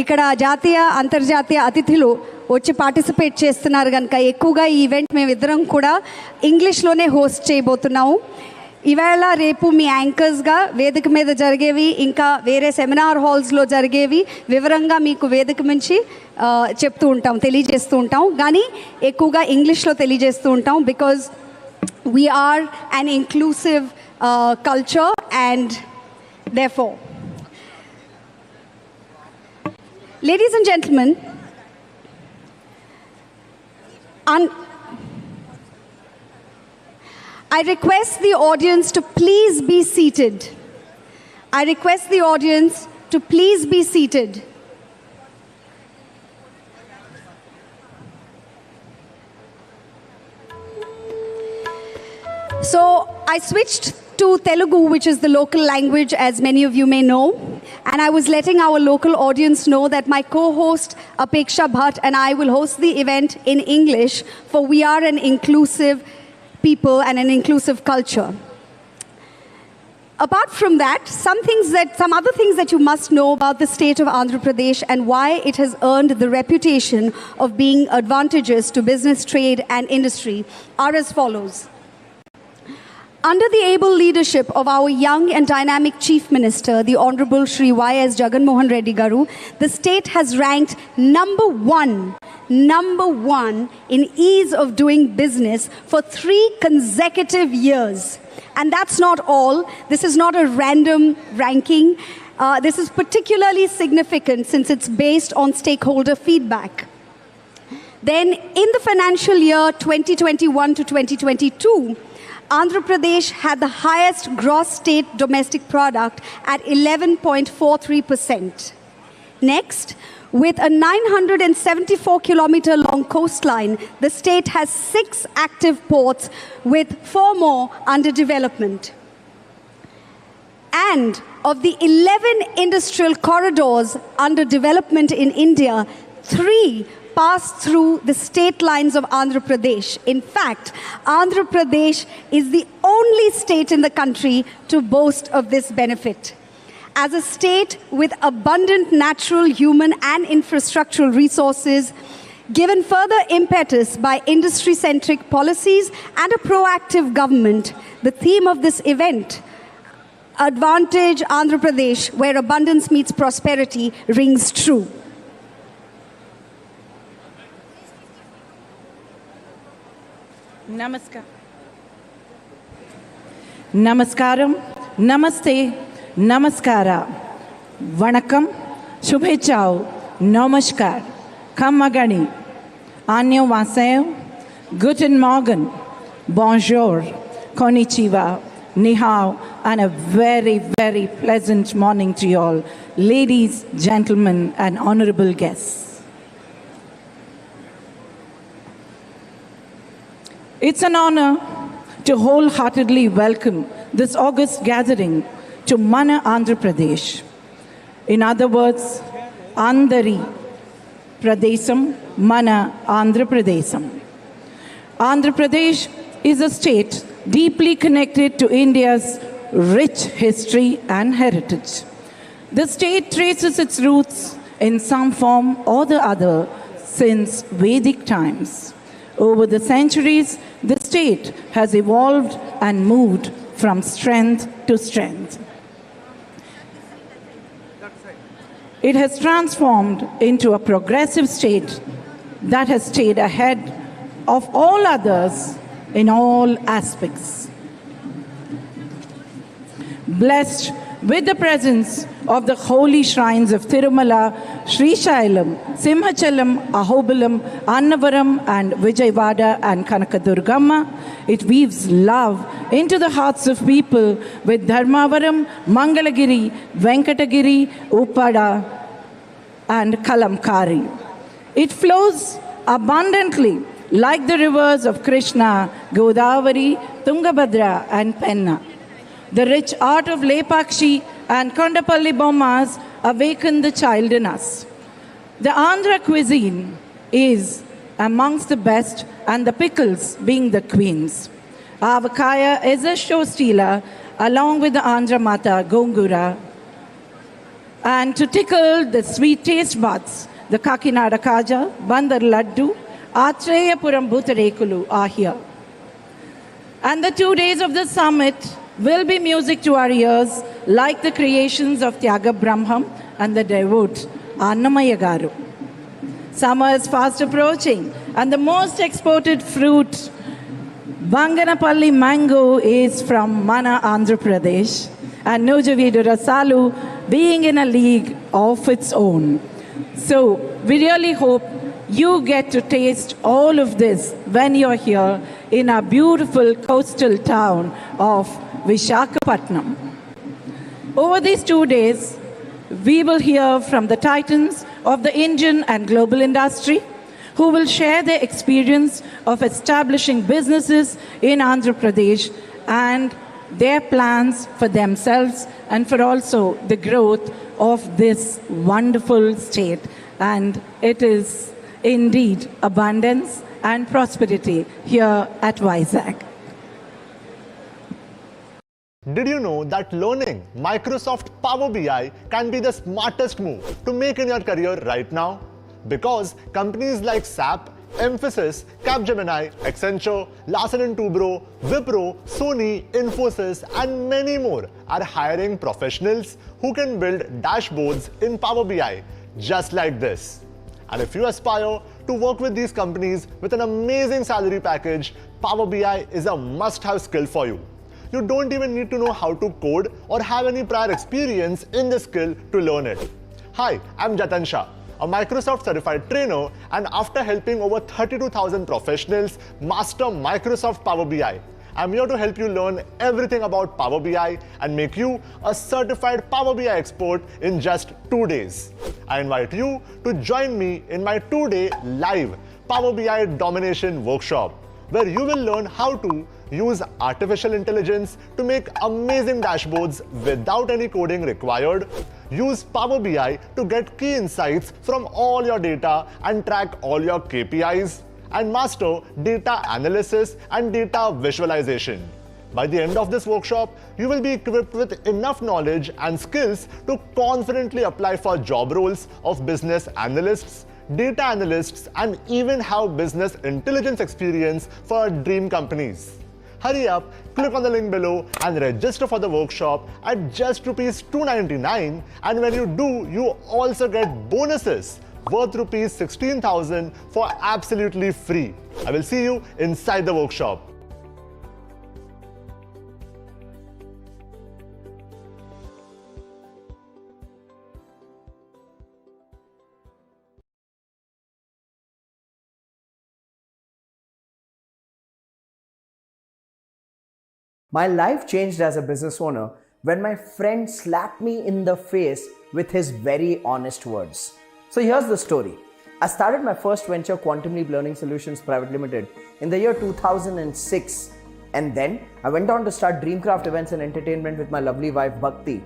ఇక్కడ జాతీయ అంతర్జాతీయ అతిథులు వచ్చి పార్టిసిపేట్ చేస్తున్నారు కనుక ఎక్కువగా ఈ ఈవెంట్ మేమిద్దరం కూడా ఇంగ్లీష్లోనే హోస్ట్ చేయబోతున్నాము. ఇవాళ రేపు మీ యాంకర్స్గా వేదిక మీద జరిగేవి ఇంకా వేరే సెమినార్ హాల్స్లో జరిగేవి వివరంగా మీకు వేదిక నుంచి చెప్తూ ఉంటాం, తెలియజేస్తూ ఉంటాం. కానీ ఎక్కువగా ఇంగ్లీష్లో తెలియజేస్తూ ఉంటాం because we are an inclusive culture, and therefore, ladies and gentlemen, I request the audience to please be seated. I request the audience to please be seated. So I switched to Telugu, which is the local language, as many of you may know. And I was letting our local audience know that my co-host Apeksha Bhatt and I will host the event in English, for we are an inclusive people and an inclusive culture. Apart from that, some other things that you must know about the state of Andhra Pradesh and why it has earned the reputation of being advantageous to business, trade and industry are as follows. Under the able leadership of our young and dynamic Chief Minister, the Honorable Shri Y.S. Jagan Mohan Reddy Garu, the state has ranked number one in ease of doing business for 3 consecutive years. And that's not all. This is not a random ranking. This is particularly significant since it's based on stakeholder feedback. Then in the financial year 2021 to 2022, Andhra Pradesh had the highest gross state domestic product at 11.43%. Next, with a 974-kilometer long coastline, the state has 6 active ports with 4 more under development. And of the 11 industrial corridors under development in India, 3 pass through the state lines of Andhra Pradesh. In fact, Andhra Pradesh is the only state in the country to boast of this benefit. As a state with abundant natural, human and infrastructural resources, given further impetus by industry-centric policies and a proactive government, the theme of this event, Advantage Andhra Pradesh, where abundance meets prosperity, rings true. Namaskaram, Namaste, Namaskara, Vanakkam, Shubhechao, Namaskar, Kamagani, Annyeong Vasayo, Guten Morgen, Bonjour, Konnichiwa, Ni hao, and a very, very pleasant morning to you all, ladies, gentlemen, and honorable guests. It's an honor to wholeheartedly welcome this august gathering to Mana Andhra Pradesh. In other words, Andhari Pradesam, Mana Andhra Pradesam. Andhra Pradesh is a state deeply connected to India's rich history and heritage. The state traces its roots in some form or the other since Vedic times. Over the centuries, the state has evolved and moved from strength to strength. It has transformed into a progressive state that has stayed ahead of all others in all aspects. Blessed with the presence of the holy shrines of Tirumala, Srishailam, Simhachalam, Ahobilam, Annavaram, and Vijayawada and Kanakadurgamma, it weaves love into the hearts of people with Dharmavaram, Mangalagiri, Venkatagiri, Uppada, and Kalamkari. It flows abundantly like the rivers of Krishna, Godavari, Tungabhadra, and Penna. The rich art of Lepakshi and Kondapalli Bommas awaken the child in us. The Andhra cuisine is amongst the best, and the pickles being the queens. Avakaya is a show stealer along with the Andhra Mata Gongura. And to tickle the sweet taste buds, the Kakinada Kaja, Bandar Laddu, Atreyapuram Bhutarekulu are here. And the 2 days of the summit will be music to our ears, like the creations of Tyaga Brahmam and the devote Annamaya Garu. Summer is fast approaching, and the most exported fruit, Banganapalli mango, is from Mana, Andhra Pradesh, and Nujavidu Rasalu being in a league of its own. So we really hope you get to taste all of this when you're here in our beautiful coastal town of Visakhapatnam. Over these 2 days, we will hear from the titans of the Indian and global industry who will share their experience of establishing businesses in Andhra Pradesh and their plans for themselves and for also the growth of this wonderful state. And it is indeed abundance and prosperity here at Vizag. Did you know that learning Microsoft Power BI can be the smartest move to make in your career right now? Because companies like SAP, Mphasis, Capgemini, Accenture, Larsen & Toubro, Wipro, Sony, Infosys and many more are hiring professionals who can build dashboards in Power BI just like this. And if you aspire to work with these companies with an amazing salary package, Power BI is a must-have skill for you. You don't even need to know how to code or have any prior experience in the skill to learn it. Hi, I'm Jatan Shah, a Microsoft certified trainer, and after helping over 32,000 professionals master Microsoft Power BI, I'm here to help you learn everything about Power BI and make you a certified Power BI expert in just 2 days. I invite you to join me in my 2-day live Power BI domination workshop, where you will learn how to use artificial intelligence to make amazing dashboards without any coding required, use Power BI to get key insights from all your data and track all your KPIs, and master data analysis and data visualization. By the end of this workshop, you will be equipped with enough knowledge and skills to confidently apply for job roles of business analysts, data analysts, and even have business intelligence experience for dream companies. Hurry up, click on the link below and register for the workshop at just ₹299, and when you do, you also get bonuses worth ₹16,000 for absolutely free. I will see you inside the workshop. My life changed as a business owner when my friend slapped me in the face with his very honest words. So here's the story. I started my first venture, Quantum Leap Learning Solutions Private Limited, in the year 2006. And then I went on to start Dreamcraft Events and Entertainment with my lovely wife, Bhakti.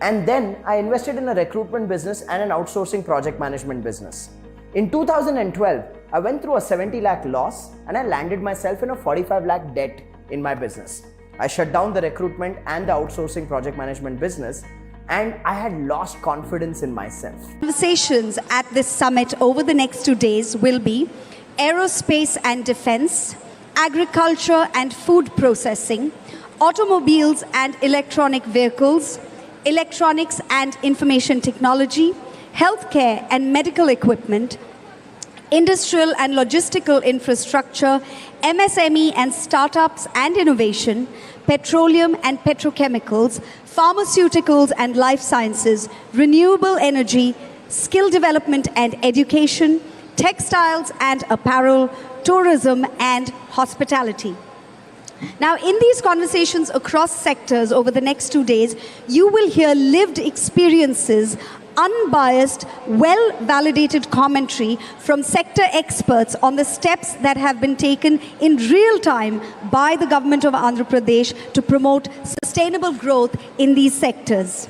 And then I invested in a recruitment business and an outsourcing project management business. In 2012, I went through a 70 lakh loss and I landed myself in a 45 lakh debt in my business. I shut down the recruitment and the outsourcing project management business, and I had lost confidence in myself. Conversations at this summit over the next 2 days will be aerospace and defense, agriculture and food processing, automobiles and electronic vehicles, electronics and information technology, healthcare and medical equipment, industrial and logistical infrastructure, MSME and startups and innovation, petroleum and petrochemicals, pharmaceuticals and life sciences, renewable energy, skill development and education, textiles and apparel, tourism and hospitality. Now, in these conversations across sectors over the next 2 days, you will hear lived experiences, unbiased, well-validated commentary from sector experts on the steps that have been taken in real time by the government of Andhra Pradesh to promote sustainable growth in these sectors.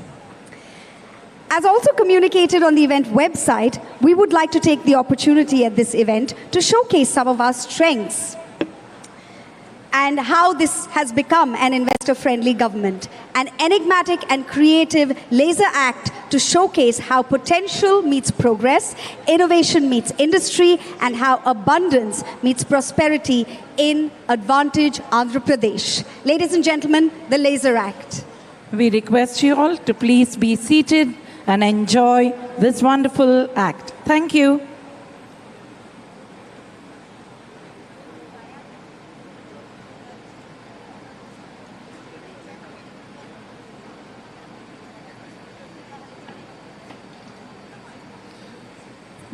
As also communicated on the event website, we would like to take the opportunity at this event to showcase some of our strengths. and how this has become an investor-friendly government. An enigmatic and creative laser act to showcase how potential meets progress, innovation meets industry, and how abundance meets prosperity in Advantage Andhra Pradesh. Ladies and gentlemen, the laser act. We request you all to please be seated and enjoy this wonderful act. Thank you.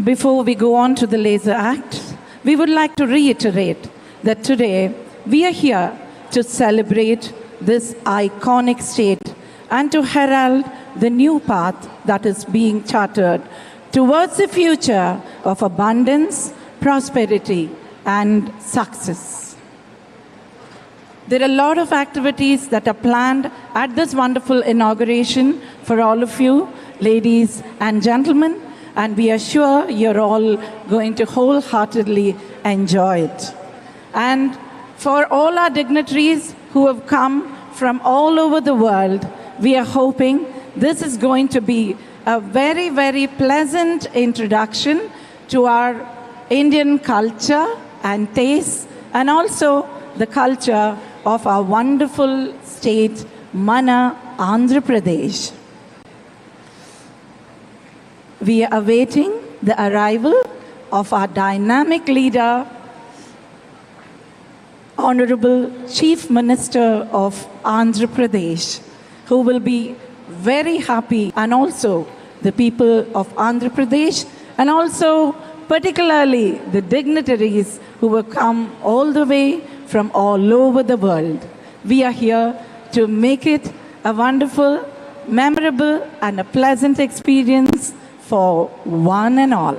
Before we go on to the laser act, we would like to reiterate that today we are here to celebrate this iconic state and to herald the new path that is being chartered towards the future of abundance, prosperity, and success. There are a lot of activities that are planned at this wonderful inauguration for all of you, ladies and gentlemen, and we are sure you're all going to wholeheartedly enjoy it. And for all our dignitaries who have come from all over the world, we are hoping this is going to be a very, very pleasant introduction to our Indian culture and taste, and also the culture of our wonderful state, Mana, Andhra Pradesh. We are awaiting the arrival of our dynamic leader, Honorable Chief Minister of Andhra Pradesh, who will be very happy, and also the people of Andhra Pradesh, and also particularly the dignitaries who have come all the way from all over the world. We are here to make it a wonderful, memorable, and a pleasant experience for one and all.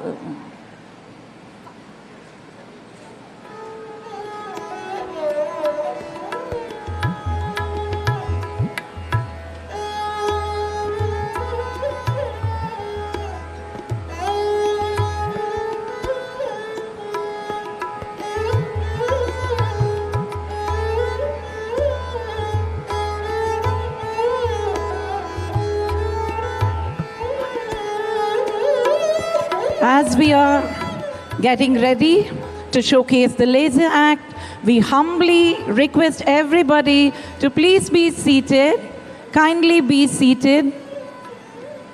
As we are getting ready to showcase the laser act, we humbly request everybody to please be seated. Kindly be seated.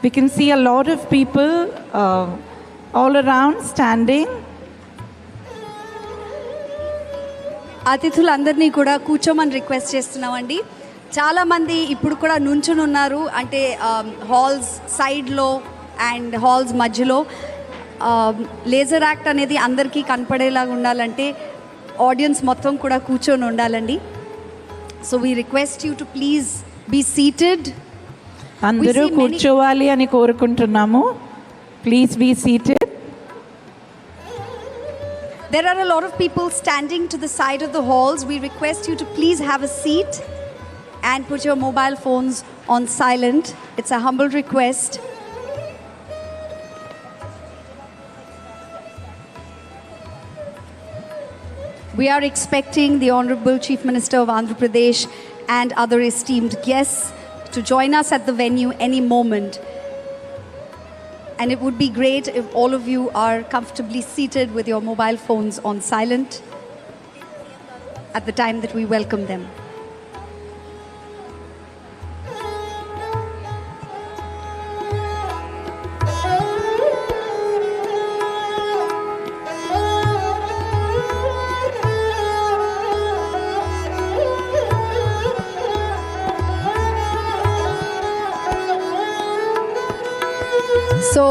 We can see a lot of people all around standing. అతిథులందరినీ కూడా కూర్చోమని request చేస్తున్నామండి. చాలామంది ఇప్పుడు కూడా నుంచుని ఉన్నారు, అంటే halls సైడ్లో అండ్ హాల్స్ మధ్యలో. లేజర్ యాక్ట్ అనేది అందరికీ కనపడేలాగా ఉండాలంటే ఆడియన్స్ మొత్తం కూడా కూర్చొని ఉండాలండి. So we request you to please be seated. అందరూ కూర్చోవాలి అని కోరుకుంటున్నాము. Please be seated. There are a lot of people standing to the side of the halls. We request you to please have a seat and put your mobile phones on silent. It's a humble request. We are expecting the Honorable Chief Minister of Andhra Pradesh and other esteemed guests to join us at the venue any moment. And it would be great if all of you are comfortably seated with your mobile phones on silent at the time that we welcome them. So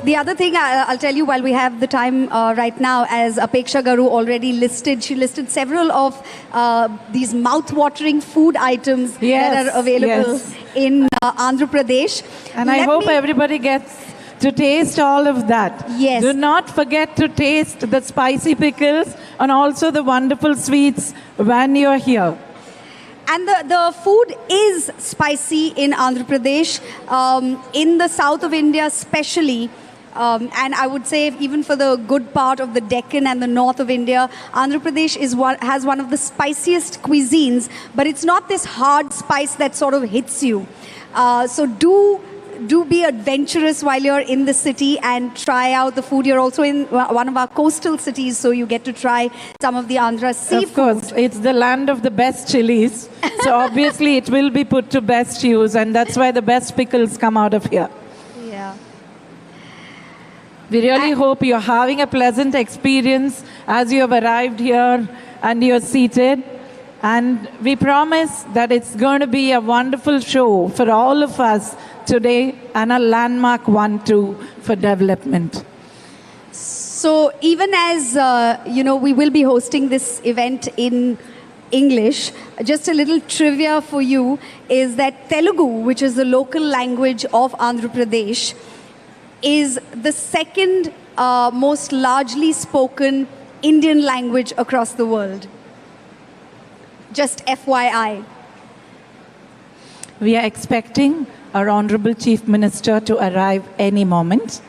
the other thing I'll tell you while we have the time right now, as Apeksha Garu already listed, she listed several of these mouth-watering food items that are available in Andhra Pradesh. And I hope everybody gets to taste all of that. Yes. Do not forget to taste the spicy pickles and also the wonderful sweets when you're here. And the food is spicy in Andhra Pradesh. In the south of India especially, And I would say even for the good part of the Deccan and the north of India, Andhra Pradesh has one of the spiciest cuisines, but it's not this hard spice that sort of hits you. So do be adventurous while you're in the city and try out the food. You're also in one of our coastal cities, so you get to try some of the Andhra seafood. Of course, it's the land of the best chilies. So obviously it will be put to best use, and that's why the best pickles come out of here. Yeah. We really hope you're having a pleasant experience as you have arrived here and you're seated. And we promise that it's going to be a wonderful show for all of us today and a landmark one too for development. So even as, we will be hosting this event in English, just a little trivia for you is that Telugu, which is the local language of Andhra Pradesh, is the second most largely spoken Indian language across the world. Just FYI. We are expecting our Honorable Chief Minister to arrive any moment.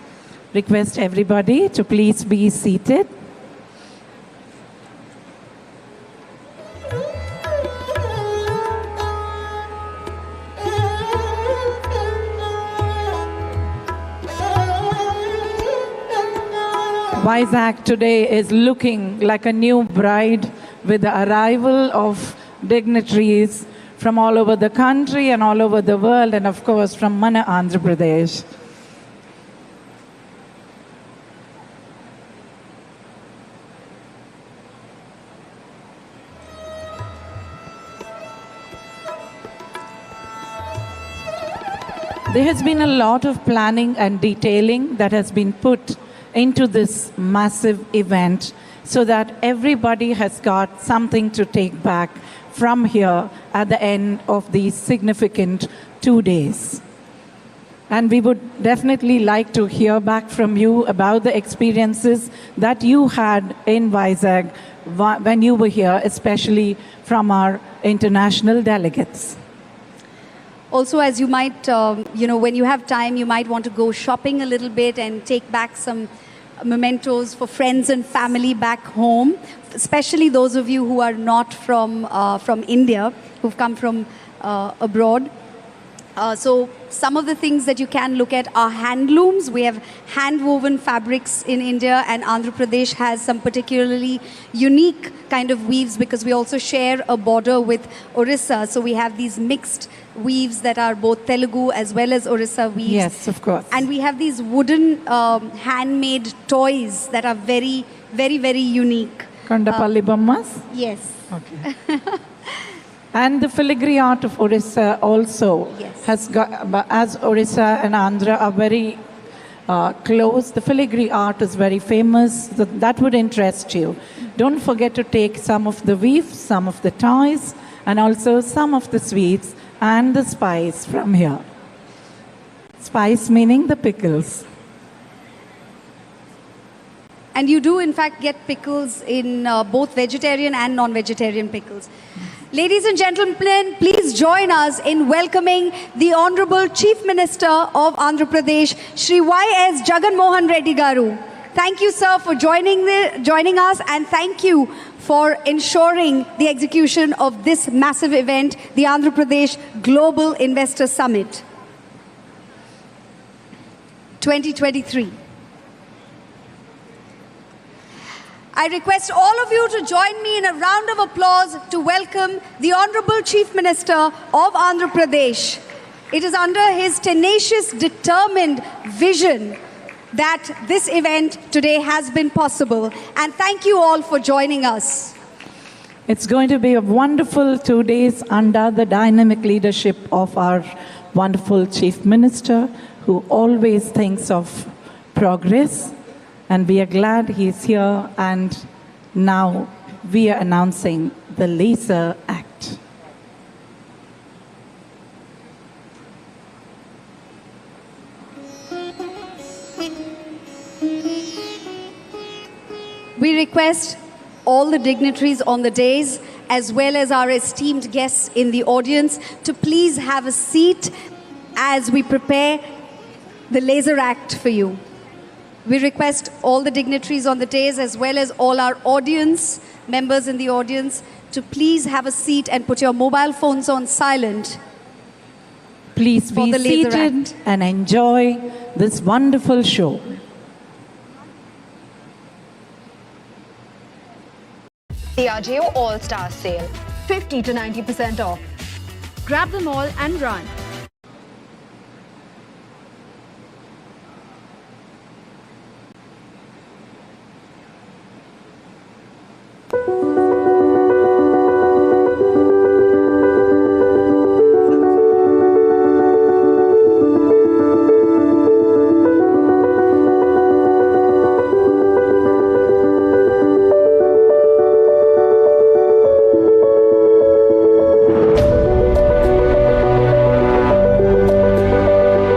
Request everybody to please be seated. Vizag today is looking like a new bride with the arrival of dignitaries from all over the country and all over the world, and of course from Mana Andhra Pradesh. There has been a lot of planning and detailing that has been put into this massive event so that everybody has got something to take back from here at the end of these significant 2 days. And we would definitely like to hear back from you about the experiences that you had in Vizag when you were here, especially from our international delegates. Also, as you might, when you have time, you might want to go shopping a little bit and take back some mementos for friends and family back home, especially those of you who are not from India, who've come from abroad. So some of the things that you can look at are handlooms. We have hand-woven fabrics in India, and Andhra Pradesh has some particularly unique kind of weaves because we also share a border with Orissa. So we have these mixed weaves that are both Telugu as well as Orissa weaves. Yes, of course. And we have these wooden handmade toys that are very, very, very unique. Kondapalli Bommas? Yes. Okay. And the filigree art of Orissa also has got, as Orissa and Andhra are very close, the filigree art is very famous. That would interest you. Don't forget to take some of the weaves, some of the toys, and also some of the sweets and the spice from here. Spice meaning the pickles. And you do, in fact, get pickles in both vegetarian and non-vegetarian pickles. Ladies and gentlemen, please join us in welcoming the Honorable Chief Minister of Andhra Pradesh, Shri Y.S. Jagan Mohan Reddy Garu. Thank you, sir, for joining us, and thank you for ensuring the execution of this massive event, the Andhra Pradesh Global Investor Summit 2023. I request all of you to join me in a round of applause to welcome the Honorable Chief Minister of Andhra Pradesh. It is under his tenacious, determined vision that this event today has been possible. And thank you all for joining us. It's going to be a wonderful 2 days under the dynamic leadership of our wonderful Chief Minister, who always thinks of progress. And we are glad he's here, and now we are announcing the Laser Act. We request all the dignitaries on the dais, as well as our esteemed guests in the audience, to please have a seat as we prepare the Laser Act for you. We request all the dignitaries on the dais as well as all our audience, members in the audience, to please have a seat and put your mobile phones on silent. Please be seated and enjoy this wonderful show. Diageo All-Star Sale, 50 to 90% off. Grab them all and run.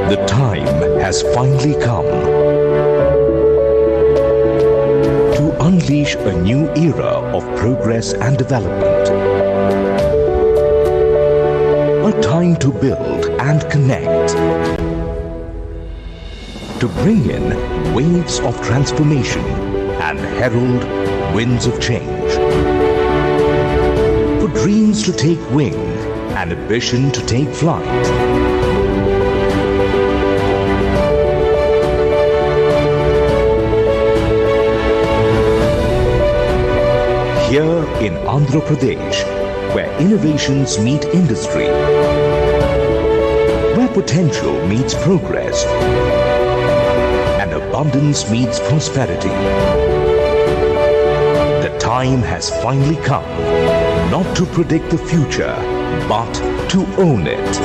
The time has finally come to unleash a new era of progress and development. A time to build and connect. To bring in waves of transformation and herald winds of change. For dreams to take wing and ambition to take flight. Here in Andhra Pradesh, where innovations meet industry, where potential meets progress, and abundance meets prosperity. The time has finally come, not to predict the future, but to own it.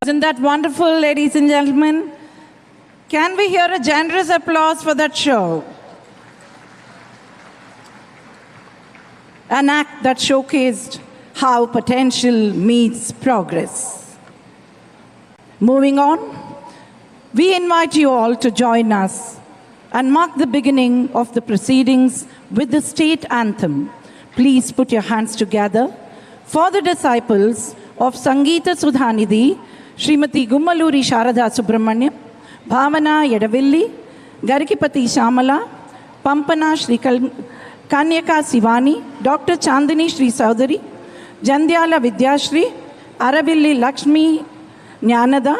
Wasn't that wonderful, ladies and gentlemen? Can we hear a generous applause for that show? An act that showcased how potential meets progress. Moving on, we invite you all to join us and mark the beginning of the proceedings with the state anthem. Please put your hands together for the disciples of Sangeeta Sudhanidhi, Srimati Gummaluri Sharada Subramanyam, Bhavana Yadavilli, Garikipati Shamala, Pampana Shri Kanyaka Sivani, Dr. Chandini Shri Saudari, Jandyala Vidyashri, Aravilli Lakshmi Jnanada,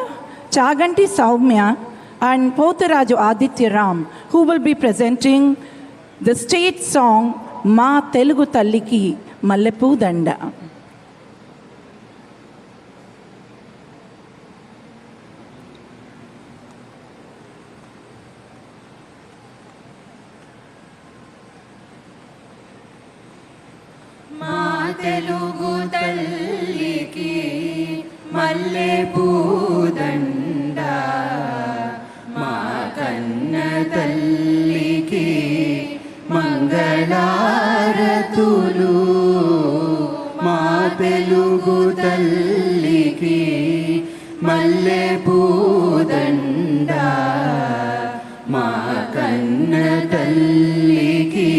Chaganti Saumya, and Potharaju Aditya Ram, who will be presenting the state song Ma Telugu Talliki Mallepu Danda. Telugu తల్లికి మల్లె పూదండ మా కన్న తల్లికి మంగళారతులు మా తెలుగు తల్లికి మల్లె పూదండ మా కన్న తల్లికి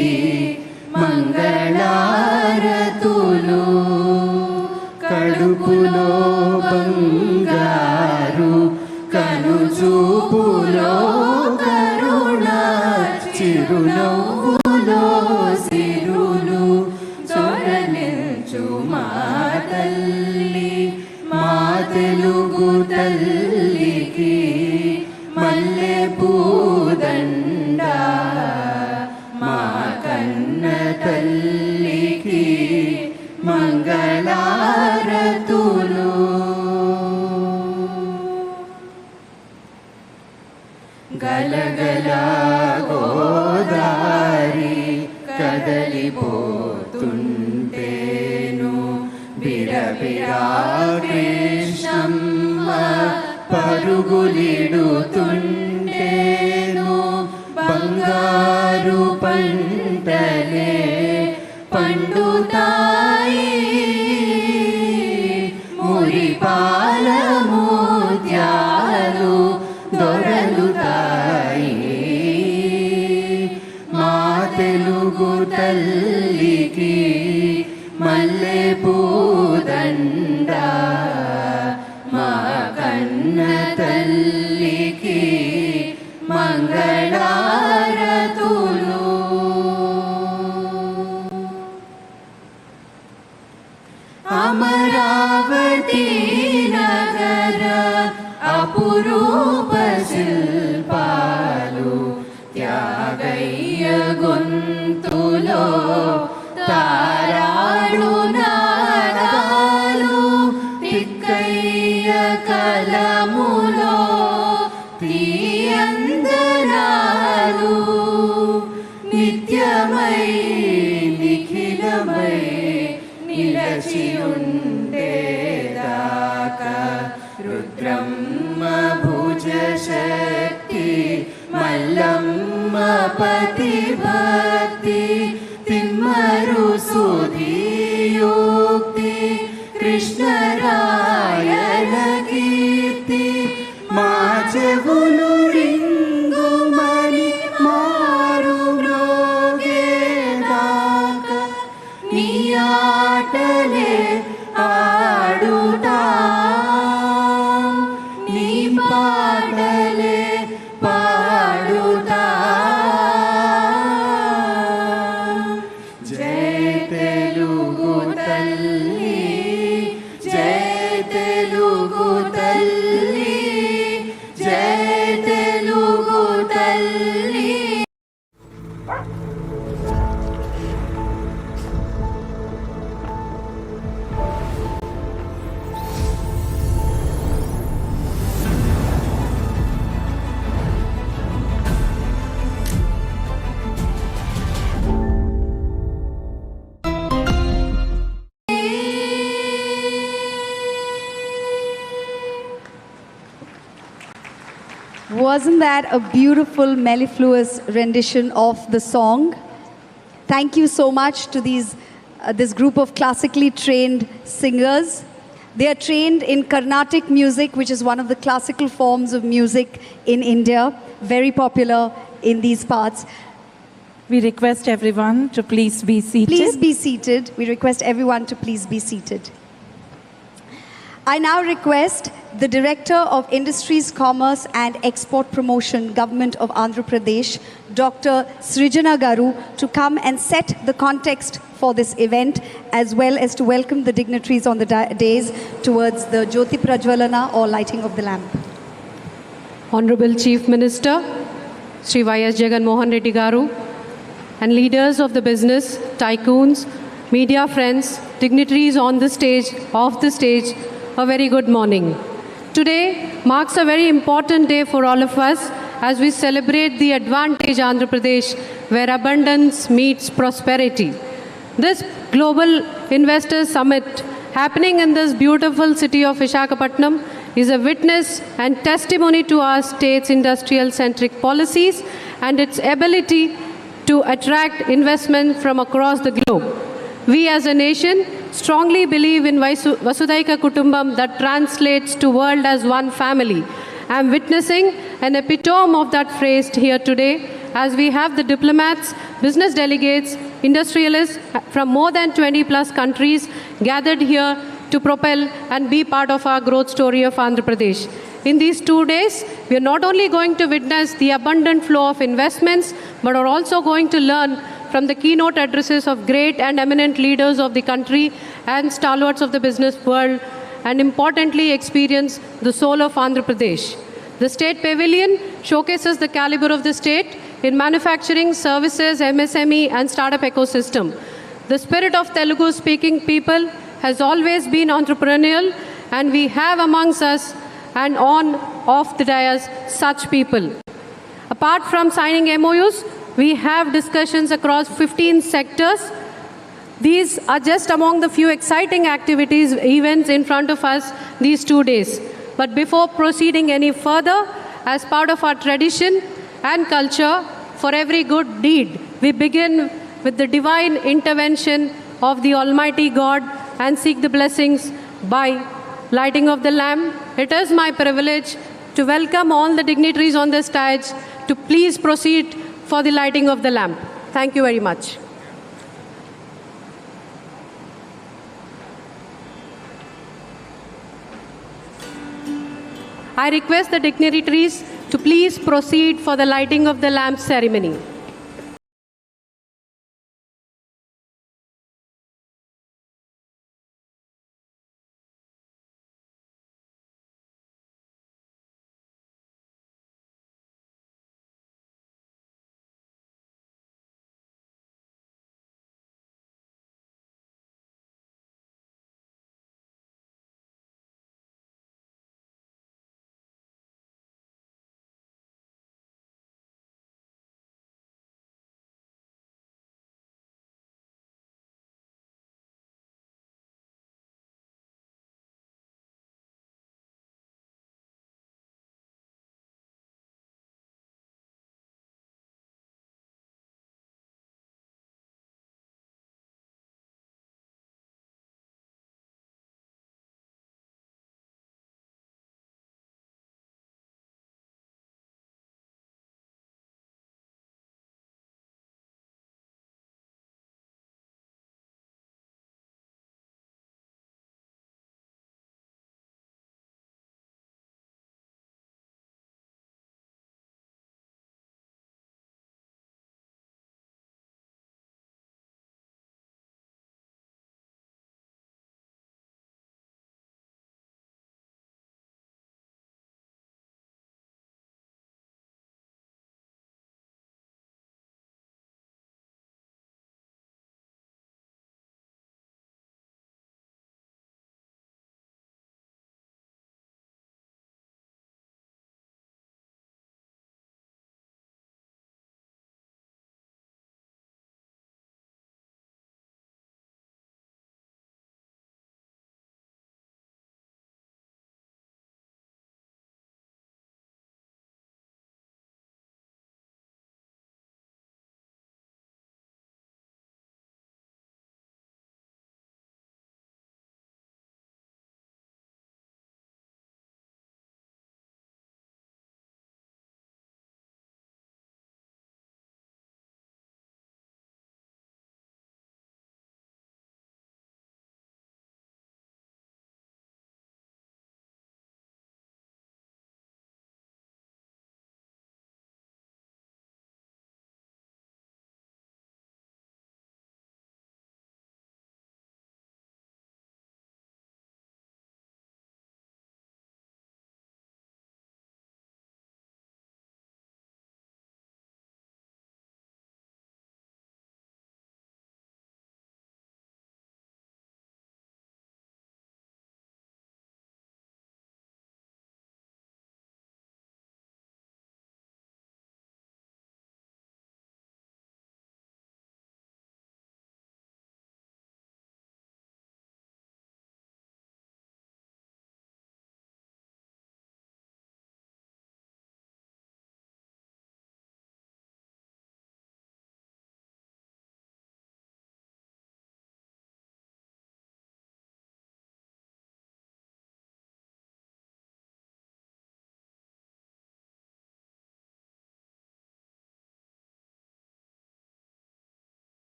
మంగళారతులు కడుపులో బంగారు కనుచూపులో కరుణ చిరునవ్వులో సిరులు చొరలించు మా తల్లి మా తెలుగు తల్లికి మల్లె పూదండ కదలిపోతుంటేను బిరబిరా కృష్ణమ్మ పరుగులిడుతుంటేను బంగారు పంటలే పండుతాయి మురిపాల ముత్యాలు దొరలుతాయి మా తెలుగు తల్లికి మల్లె పూదండ మా కన్న తల్లికి మంగళారతులు అమరావతి నగర అపురూప శిల్పాలు త్యాగయ్య గొంతులో తారాడు నాదాలు తిక్కయ్య కలములో తీయందనాలు నిత్యమై నిఖిలమై నిలచి ఉండేదాకా రుద్రమ్మ భుజ శక్తి మల్లమ్మ పతి భక్తి తిమ్మరు సుధియోక్తి కృష్ణరాయణ కీర్తి మా చెవులు రింగుమని మారు మ్రోగేదాకా నీ ఆటలే ఆడుతా నీ పాటలే పాడుతా జై తెలుగు తల్లి జై తెలుగు తల్లి జై తెలుగు తల్లి. Wasn't that a beautiful, mellifluous rendition of the song? Thank you so much to this group of classically trained singers. They are trained in Carnatic music, which is one of the classical forms of music in India, very popular in these parts. We request everyone to please be seated. Please be seated. We request everyone to please be seated. I now request the Director of Industries, Commerce and Export Promotion, Government of Andhra Pradesh, Dr. Srijana Garu, to come and set the context for this event, as well as to welcome the dignitaries on the days towards the Jyoti Prajwalana or lighting of the lamp. Honorable Chief Minister, Sri Y.S. Jagan Mohan Reddy Garu, and leaders of the business, tycoons, media friends, dignitaries on the stage, off the stage, a very good morning. Today marks a very important day for all of us as we celebrate the Advantage Andhra Pradesh, where abundance meets prosperity. This Global Investors Summit happening in this beautiful city of Visakhapatnam is a witness and testimony to our state's industrial-centric policies and its ability to attract investment from across the globe. We as a nation strongly believe in Vasudhaiva Kutumbam that translates to world as one family. I am witnessing an epitome of that phrase here today as we have the diplomats, business delegates, industrialists from more than 20 plus countries gathered here to propel and be part of our growth story of Andhra Pradesh. In these 2 days, we are not only going to witness the abundant flow of investments, but are also going to learn from the keynote addresses of great and eminent leaders of the country and stalwarts of the business world, and importantly experience the soul of Andhra Pradesh. The State Pavilion showcases the caliber of the state in manufacturing, services, MSME and startup ecosystem. The spirit of Telugu-speaking people has always been entrepreneurial, and we have amongst us and on, off the dais, such people. Apart from signing MOUs, We have discussions across 15 sectors. These are just among the few exciting activities, events in front of us these 2 days. But before proceeding any further, as part of our tradition and culture, for every good deed, we begin with the divine intervention of the Almighty God and seek the blessings by lighting of the lamp. It is my privilege to welcome all the dignitaries on the stage to please proceed for the lighting of the lamp. Thank you very much. I request the dignitaries to please proceed for the lighting of the lamp ceremony.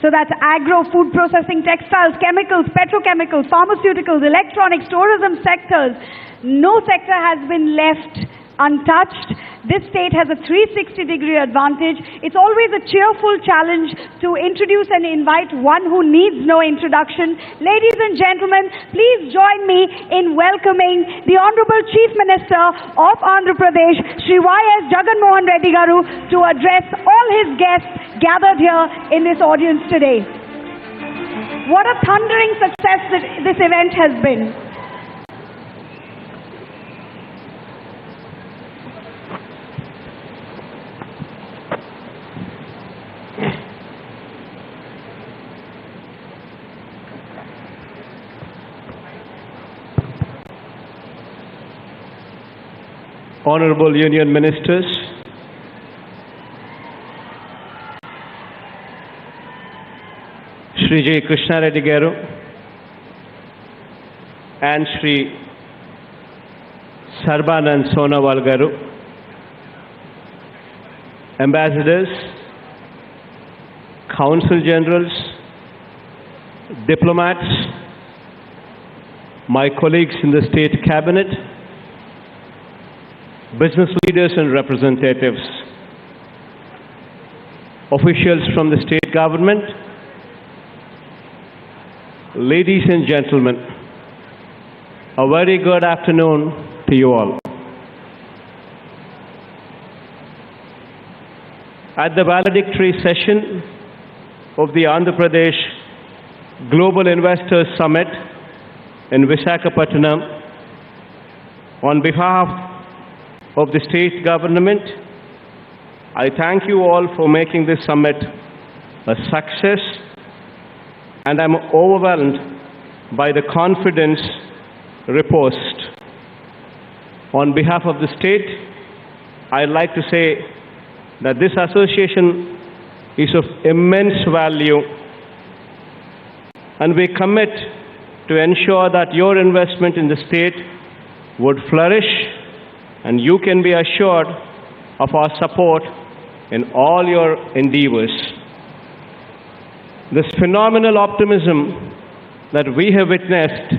So that's agro, food processing, textiles, chemicals, petrochemicals, pharmaceuticals, electronics, tourism sectors. No sector has been left untouched. This state has a 360-degree advantage. It's always a cheerful challenge to introduce and invite one who needs no introduction. Ladies and gentlemen, please join me in welcoming the Honorable Chief Minister of Andhra Pradesh, Shri Y.S. Jagan Mohan Reddy Garu, to address all his guests gathered here in this audience today. What a thundering success this event has been. Honorable Union Ministers, Shri J. Krishna Reddy Garu and Shri Sarbanand Sonawal Garu, Ambassadors, Consul Generals, diplomats, my colleagues in the State Cabinet, business leaders and representatives, officials from the state government, ladies and gentlemen, a very good afternoon to you all. At the valedictory session of the Andhra Pradesh Global Investors Summit in Visakhapatnam, on behalf of the state government, I thank you all for making this summit a success, and I'm overwhelmed by the confidence reposed. On behalf of the state, I'd like to say that this association is of immense value, and we commit to ensure that your investment in the state would flourish, and you can be assured of our support in all your endeavors. This phenomenal optimism that we have witnessed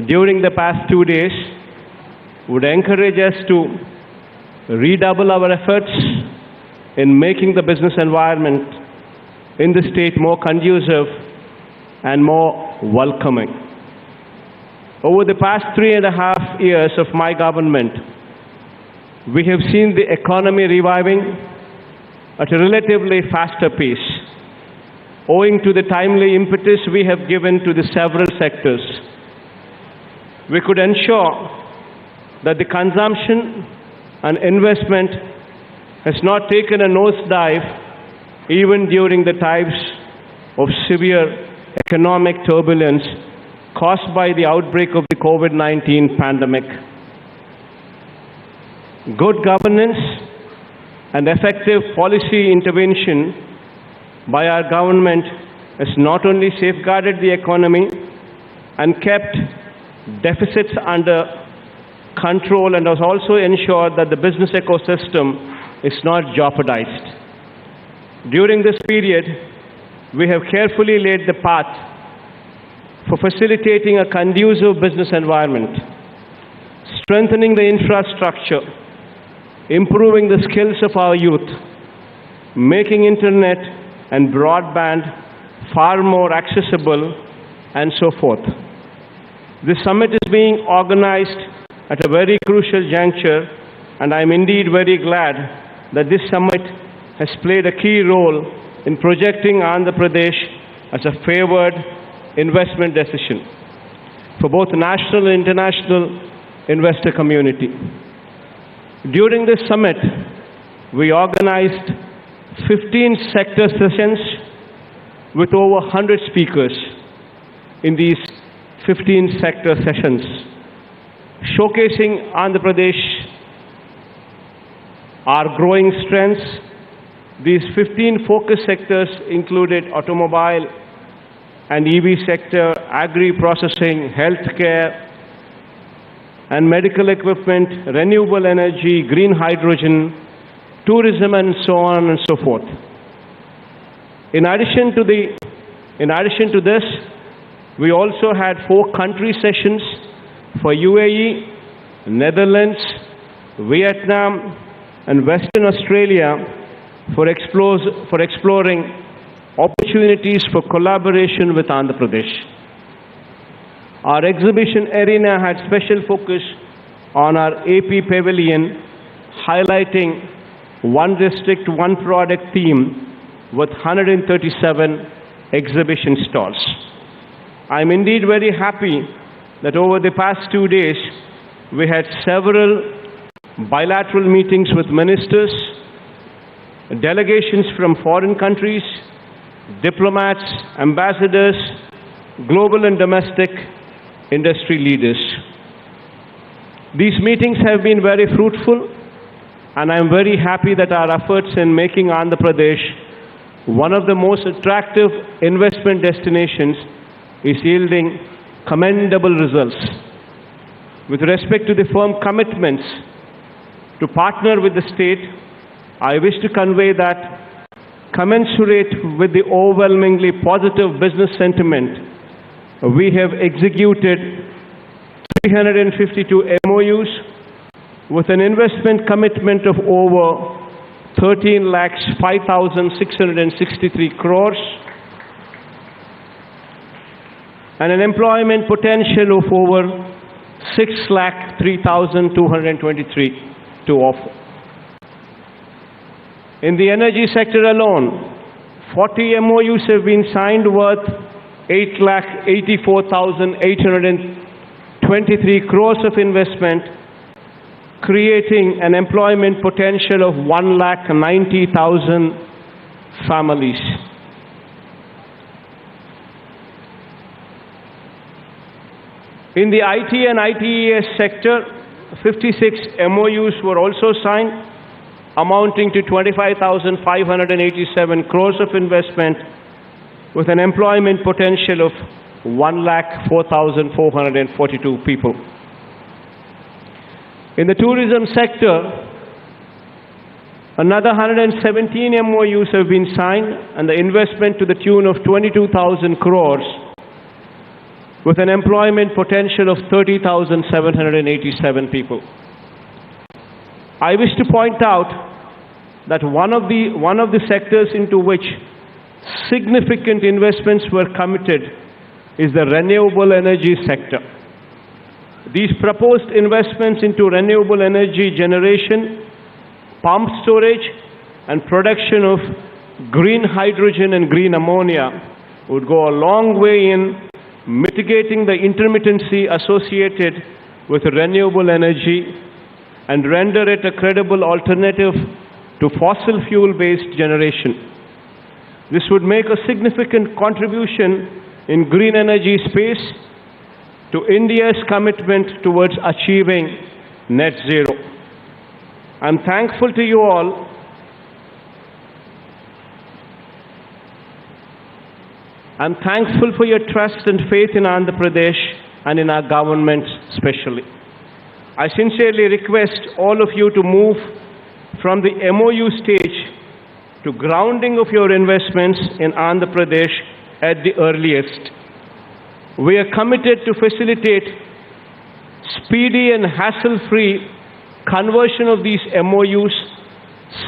during the past 2 days would encourage us to redouble our efforts in making the business environment in the state more conducive and more welcoming. Over the past 3.5 years of my government, we have seen the economy reviving at a relatively faster pace, owing to the timely impetus we have given to the several sectors. We could ensure that the consumption and investment has not taken a nosedive even during the times of severe economic turbulence caused by the outbreak of the COVID-19 pandemic. Good governance and effective policy intervention by our government has not only safeguarded the economy and kept deficits under control, and has also ensured that the business ecosystem is not jeopardized. During this period, we have carefully laid the path for facilitating a conducive business environment, strengthening the infrastructure, improving the skills of our youth, making internet and broadband far more accessible, and so forth. This summit is being organized at a very crucial juncture, and I'm indeed very glad that this summit has played a key role in projecting Andhra Pradesh as a favored investment decision for both national and international investor community. During this summit, we organized 15 sector sessions with over 100 speakers in these 15 sector sessions, showcasing Andhra Pradesh, our growing strengths. These 15 focus sectors included automobile and EV sector, agri-processing, healthcare and medical equipment, renewable energy, green hydrogen, tourism, and so on and so forth. In addition to this, we also had 4 country sessions for UAE, Netherlands, Vietnam, and Western Australia for exploring opportunities for collaboration with Andhra Pradesh. Our exhibition arena had special focus on our AP Pavilion, highlighting one district, one product theme with 137 exhibition stalls. I'm indeed very happy that over the past 2 days, we had several bilateral meetings with ministers, delegations from foreign countries, diplomats, ambassadors, global and domestic industry leaders. These meetings have been very fruitful, and I am very happy that our efforts in making Andhra Pradesh one of the most attractive investment destinations is yielding commendable results. With respect to the firm commitments to partner with the state, I wish to convey that commensurate with the overwhelmingly positive business sentiment, we have executed 352 MOUs with an investment commitment of over 13,05,663 crores and an employment potential of over 6,03,223 to offer. In the energy sector alone, 40 MOUs have been signed worth 8,84,823 crores of investment, creating an employment potential of 1,90,000 families. In the IT and ITES sector, 56 MOUs were also signed, amounting to 25,587 crores of investment with an employment potential of 1,04,442 people. In the tourism sector, another 117 MOUs have been signed and the investment to the tune of 22,000 crores with an employment potential of 30,787 people. I wish to point out that one of the sectors into which significant investments were committed is the renewable energy sector. These proposed investments into renewable energy generation, pump storage, and production of green hydrogen and green ammonia would go a long way in mitigating the intermittency associated with renewable energy and render it a credible alternative to fossil fuel-based generation. This would make a significant contribution in green energy space to India's commitment towards achieving net zero. I'm thankful to you all I'm thankful for your trust and faith in Andhra Pradesh and in our government especially. I sincerely request all of you to move from the MOU stage to grounding of your investments in Andhra Pradesh at the earliest. We are committed to facilitate speedy and hassle-free conversion of these MOUs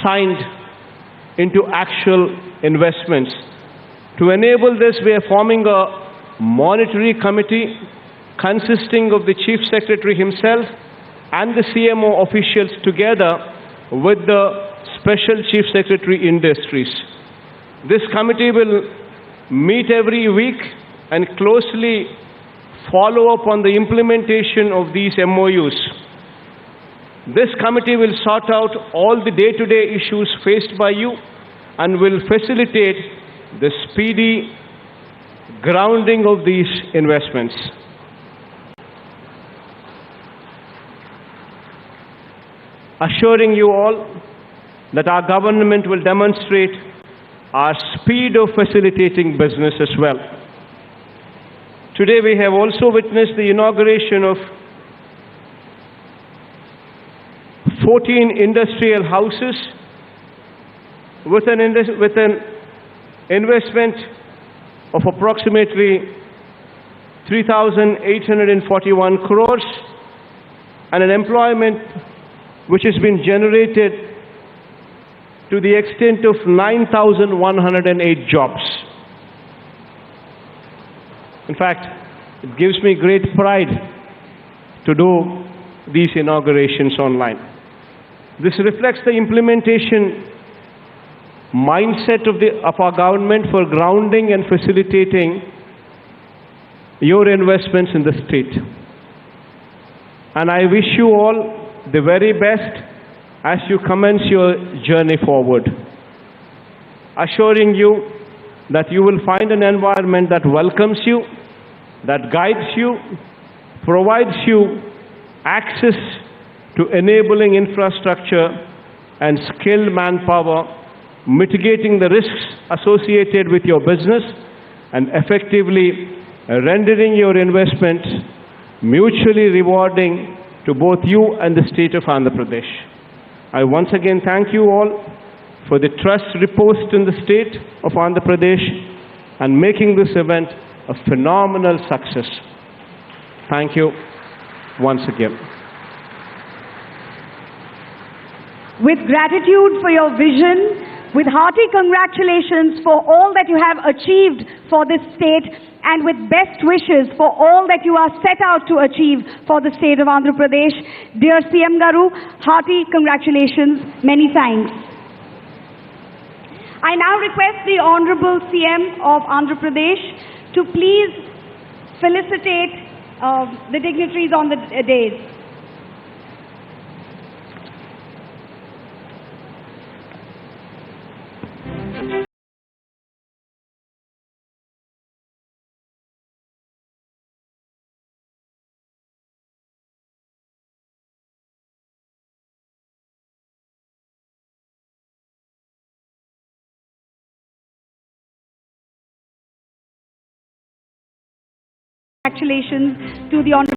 signed into actual investments. To enable this, we are forming a monetary committee consisting of the Chief Secretary himself and the CMO officials together with the Special Chief Secretary Industries. This committee will meet every week and closely follow up on the implementation of these MOUs. This committee will sort out all the day-to-day issues faced by you and will facilitate the speedy grounding of these investments. Assuring you all that our government will demonstrate our speed of facilitating business as well. Today we have also witnessed the inauguration of 14 industrial houses with an investment of approximately 3,841 crores and an employment which has been generated to the extent of 9,108 jobs. In fact, it gives me great pride to do these inaugurations online. This reflects the implementation mindset of our government for grounding and facilitating your investments in the state. And I wish you all the very best as you commence your journey forward, assuring you that you will find an environment that welcomes you, that guides you, provides you, access to enabling infrastructure and skilled manpower, mitigating the risks associated with your business, and effectively rendering your investments mutually rewarding to both you and the state of Andhra Pradesh. I once again thank you all for the trust reposed in the state of Andhra Pradesh and making this event a phenomenal success. Thank you once again. With gratitude for your vision, with hearty congratulations for all that you have achieved for this state, and with best wishes for all that you are set out to achieve for the state of Andhra Pradesh. Dear CM Garu, hearty congratulations. Many thanks. I now request the Honorable CM of Andhra Pradesh to please felicitate the dignitaries on the dais. Congratulations to the Honorable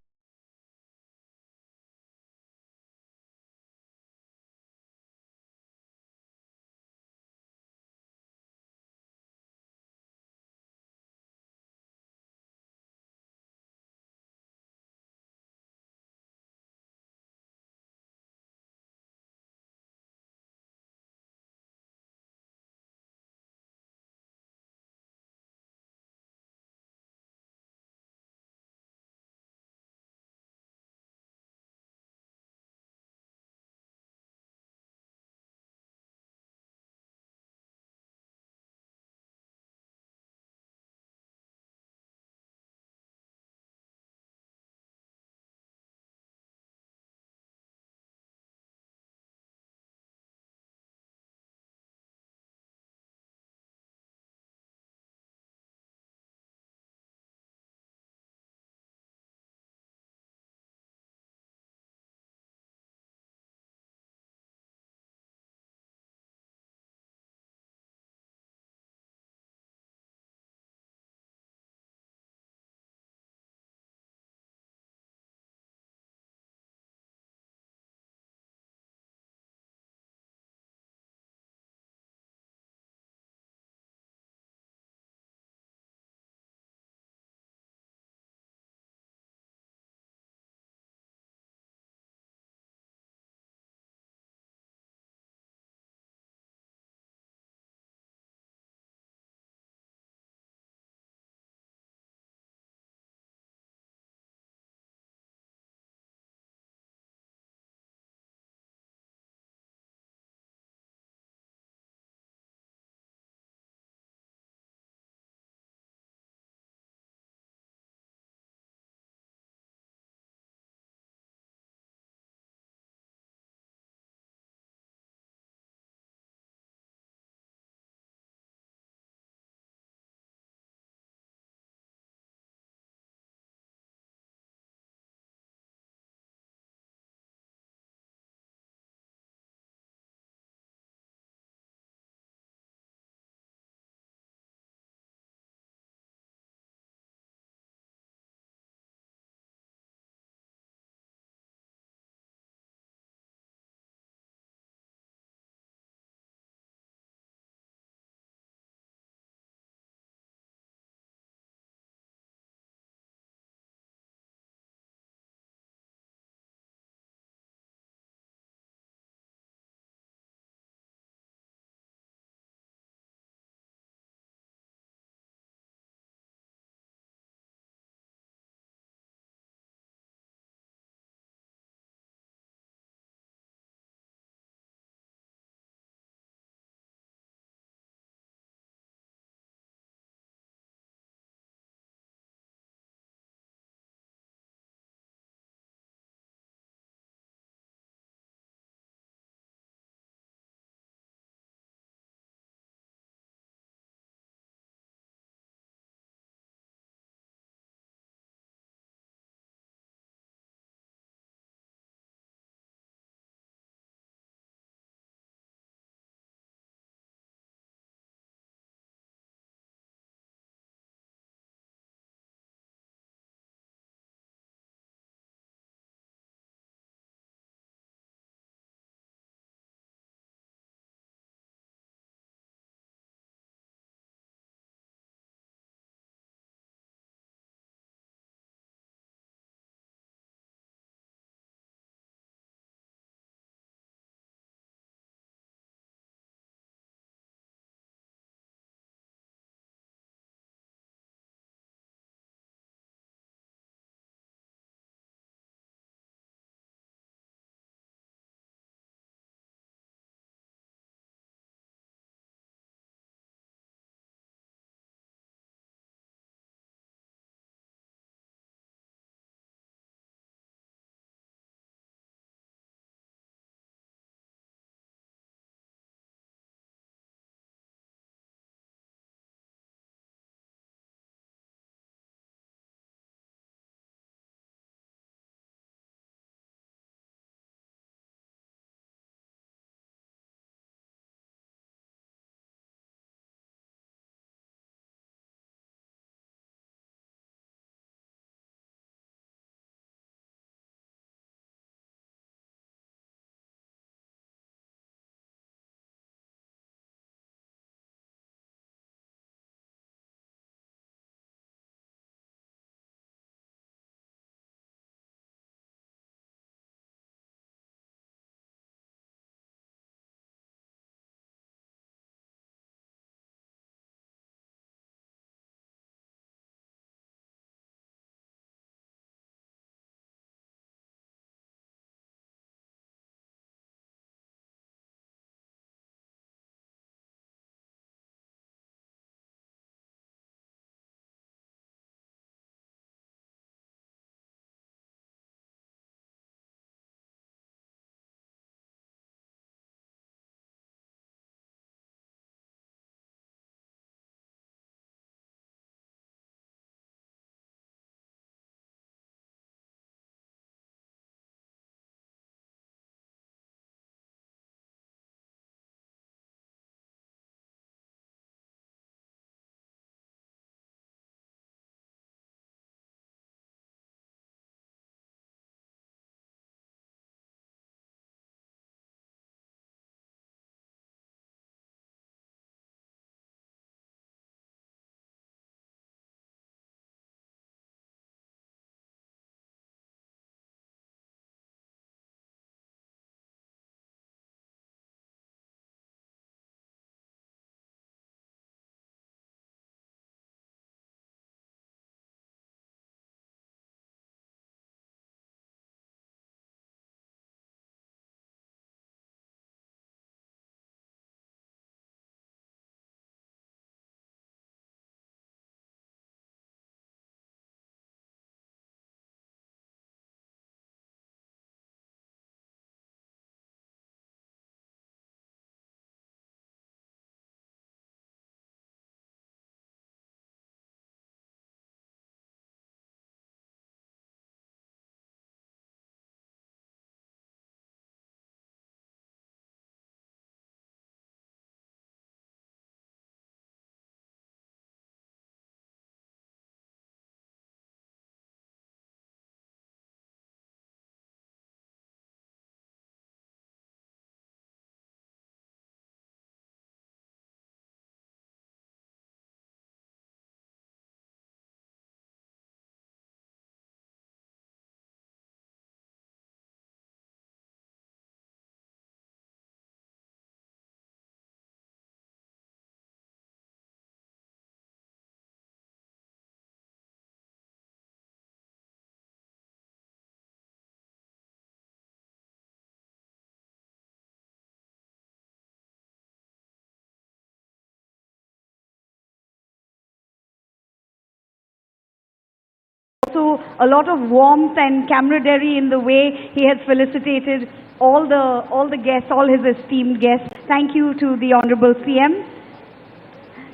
also a lot of warmth and camaraderie in the way he has felicitated all the guests, all his esteemed guests. Thank you to the Honorable CM.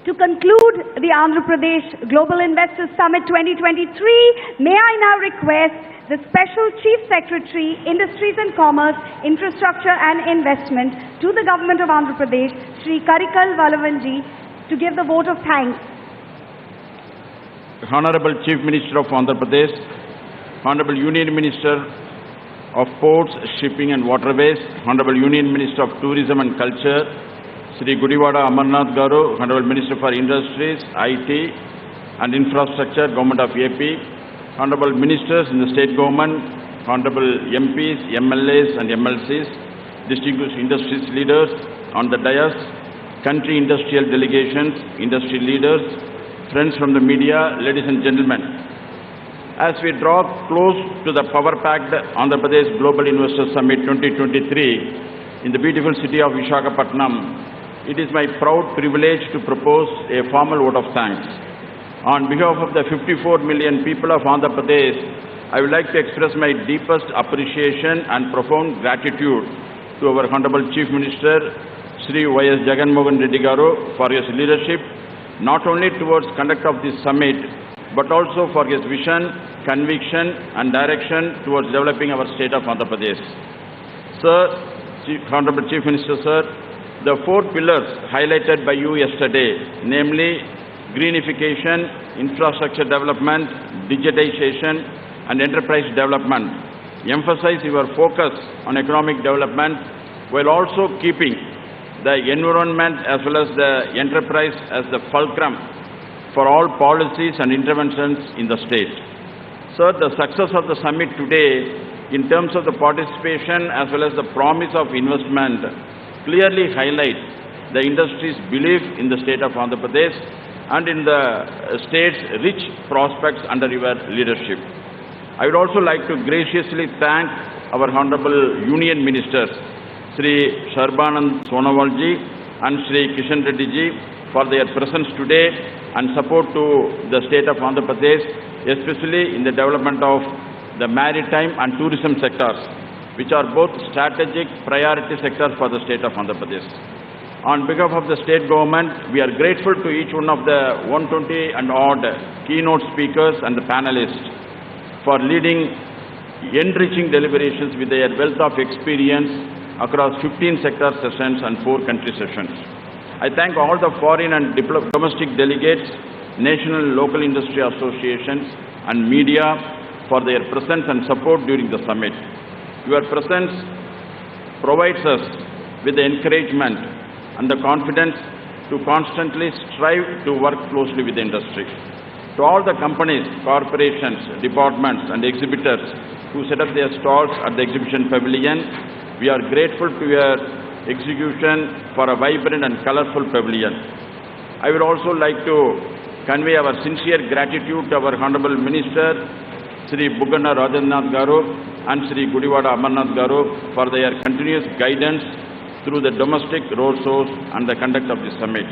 To conclude the Andhra Pradesh Global Investors Summit 2023, may I now request the Special Chief Secretary, Industries and Commerce, Infrastructure and Investment to the Government of Andhra Pradesh, Shri Karikal Valavanji, to give the vote of thanks. Honorable Chief Minister of Andhra Pradesh, Honorable Union Minister of Ports, Shipping and Waterways, Honorable Union Minister of Tourism and Culture, Sri Gudivada Amarnath Garu, Honorable Minister for Industries, IT and Infrastructure, Government of AP, Honorable Ministers in the State Government, Honorable MPs, MLAs and MLCs, distinguished industries leaders on the dais, country industrial delegations, industry leaders, friends from the media, ladies and gentlemen. As we draw close to the power-packed Andhra Pradesh Global Investors Summit 2023 in the beautiful city of Visakhapatnam, it is my proud privilege to propose a formal vote of thanks. On behalf of the 54 million people of Andhra Pradesh, I would like to express my deepest appreciation and profound gratitude to our Honorable Chief Minister, Sri Y.S. Jagan Mohan Reddy Garu, for his leadership, not only towards conduct of this summit, but also for his vision, conviction and direction towards developing our state of Andhra Pradesh. Sir, Honorable Chief Minister, sir, the four pillars highlighted by you yesterday, namely greenification, infrastructure development, digitization and enterprise development, emphasize your focus on economic development while also keeping the environment as well as the enterprise as the fulcrum for all policies and interventions in the state. Sir, the success of the summit today in terms of the participation as well as the promise of investment clearly highlights the industry's belief in the state of Andhra Pradesh and in the state's rich prospects under your leadership. I would also like to graciously thank our Honorable Union Ministers, Sri Sarbanand Sonowalji and Sri Kishan Reddy ji, for their presence today and support to the state of Andhra Pradesh, especially in the development of the maritime and tourism sectors, which are both strategic priority sectors for the state of Andhra Pradesh. On behalf of the state government, we are grateful to each one of the 120 and odd keynote speakers and the panelists for leading enriching deliberations with their wealth of experience across 15 sector sessions and 4 country sessions. I thank all the foreign and domestic delegates, national and local industry associations and media for their presence and support during the summit. Your presence provides us with the encouragement and the confidence to constantly strive to work closely with the industry. To all the companies, corporations, departments and exhibitors who set up their stalls at the exhibition pavilion, we are grateful to your execution for a vibrant and colorful pavilion. I would also like to convey our sincere gratitude to our Honorable Minister, Sri Bugana Rajannath Garu and Sri Gudivada Amarnath Garu for their continuous guidance through the domestic road shows and the conduct of the summit.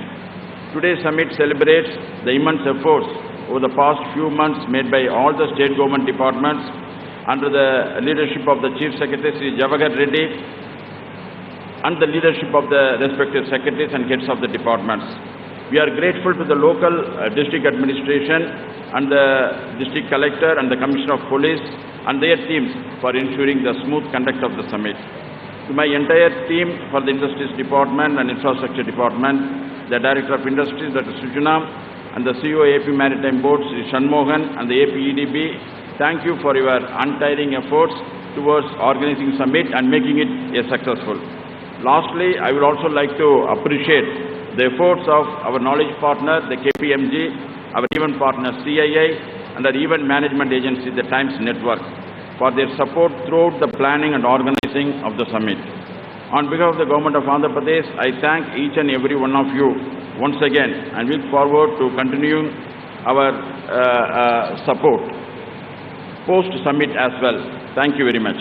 Today's summit celebrates the immense efforts over the past few months made by all the state government departments under the leadership of the Chief Secretary Sri Javagar Reddy and the leadership of the respective secretaries and heads of the departments. We are grateful to the local district administration and the district collector and the commissioner of police and their teams for ensuring the smooth conduct of the summit. To my entire team for the Industries Department and Infrastructure Department, the Director of Industries, Dr. Sujana, and the CEO AP Maritime Board, Sri Shanmohan, and the AP EDB, thank you for your untiring efforts towards organizing summit and making it a successful. Lastly, I would also like to appreciate the efforts of our knowledge partner, the KPMG, our event partner CII, and our event management agency, the Times Network, for their support throughout the planning and organizing of the summit. On behalf of the Government of Andhra Pradesh, I thank each and every one of you once again and look forward to continuing our support post-summit as well. Thank you very much.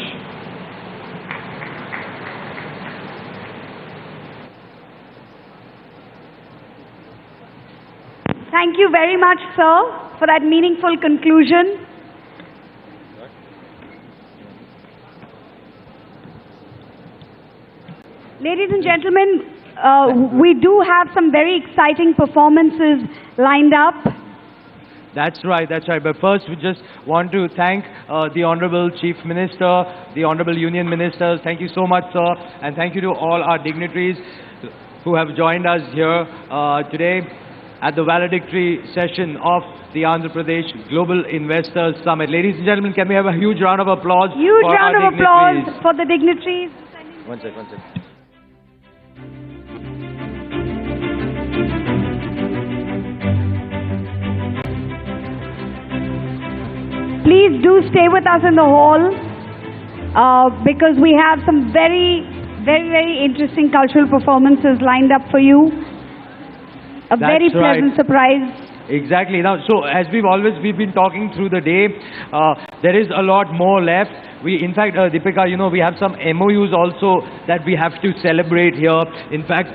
Thank you very much, sir, for that meaningful conclusion. Ladies and gentlemen, we do have some very exciting performances lined up. That's right, that's right. But first, we just want to thank the Honorable Chief Minister, the Honorable Union Ministers. Thank you so much, sir. And thank you to all our dignitaries who have joined us here today at the valedictory session of the Andhra Pradesh Global Investors Summit. Ladies and gentlemen, can we have a huge round of applause Huge for round our of applause for the dignitaries. One sec. Please do stay with us in the hall because we have some very interesting cultural performances lined up for you. A very pleasant surprise. Exactly. Now, so as we've been talking through the day, there is a lot more left. In fact, Deepika, you know, we have some MOUs also that we have to celebrate here. In fact,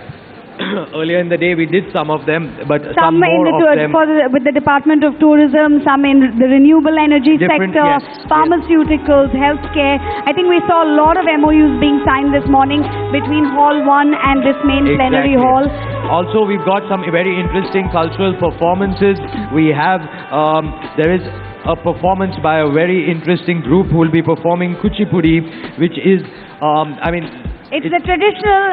earlier in the day we did some of them, but some more of them. With the Department of Tourism, some in the renewable energy sector, pharmaceuticals, healthcare. I think we saw a lot of MOUs being signed this morning between Hall 1 and this main plenary hall. Also, we've got some very interesting cultural performances. We have, there is a performance by a very interesting group who will be performing Kuchipudi, which is, it's the traditional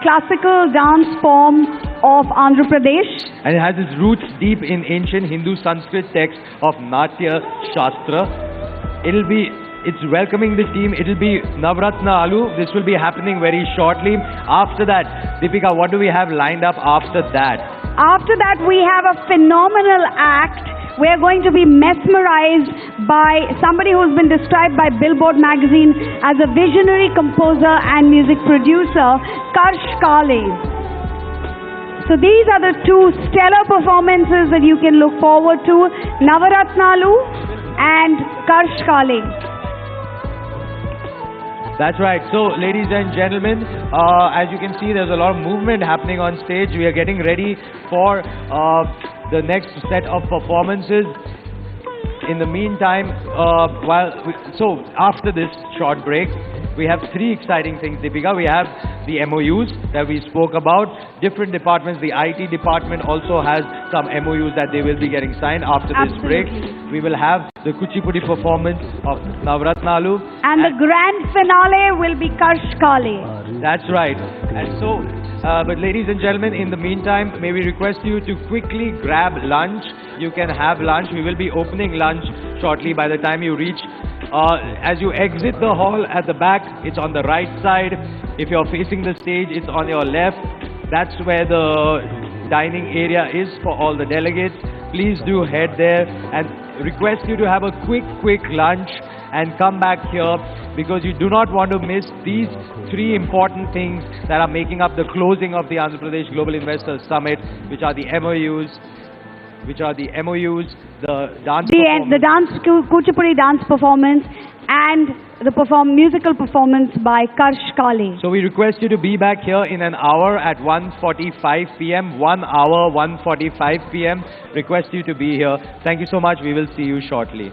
classical dance form of Andhra Pradesh. And it has its roots deep in ancient Hindu Sanskrit text of Natya Shastra. It's welcoming the team. It'll be Navratna Alu. This will be happening very shortly. After that, Deepika, what do we have lined up after that? After that, we have a phenomenal act. We're going to be mesmerized by somebody who's been described by Billboard magazine as a visionary composer and music producer, Karsh Kale. So these are the two stellar performances that you can look forward to, Navaratnalu and Karsh Kale. That's right. So, ladies and gentlemen, as you can see, there's a lot of movement happening on stage. We are getting ready for the next set of performances. In the meantime, after this short break, we have three exciting things, Deepika. We have the MOUs that we spoke about. Different departments, the IT department also has some MOUs that they will be getting signed after this break. We will have the Kuchipudi performance of Navratnalu. And the grand finale will be Karsh Kale. That's right. And so, but ladies and gentlemen, in the meantime, may we request you to quickly grab lunch. You can have lunch. We will be opening lunch shortly by the time you reach. As you exit the hall at the back, it's on the right side. If you're facing the stage, it's on your left. That's where the dining area is for all the delegates. Please do head there and request you to have a quick lunch and come back here because you do not want to miss these three important things that are making up the closing of the Andhra Pradesh Global Investors Summit, which are the MOUs, the dance performance. The Kuchipudi dance performance and the musical performance by Karsh Kale. So we request you to be back here in an hour at 1:45 p.m. 1 hour, 1:45 p.m. Request you to be here. Thank you so much. We will see you shortly.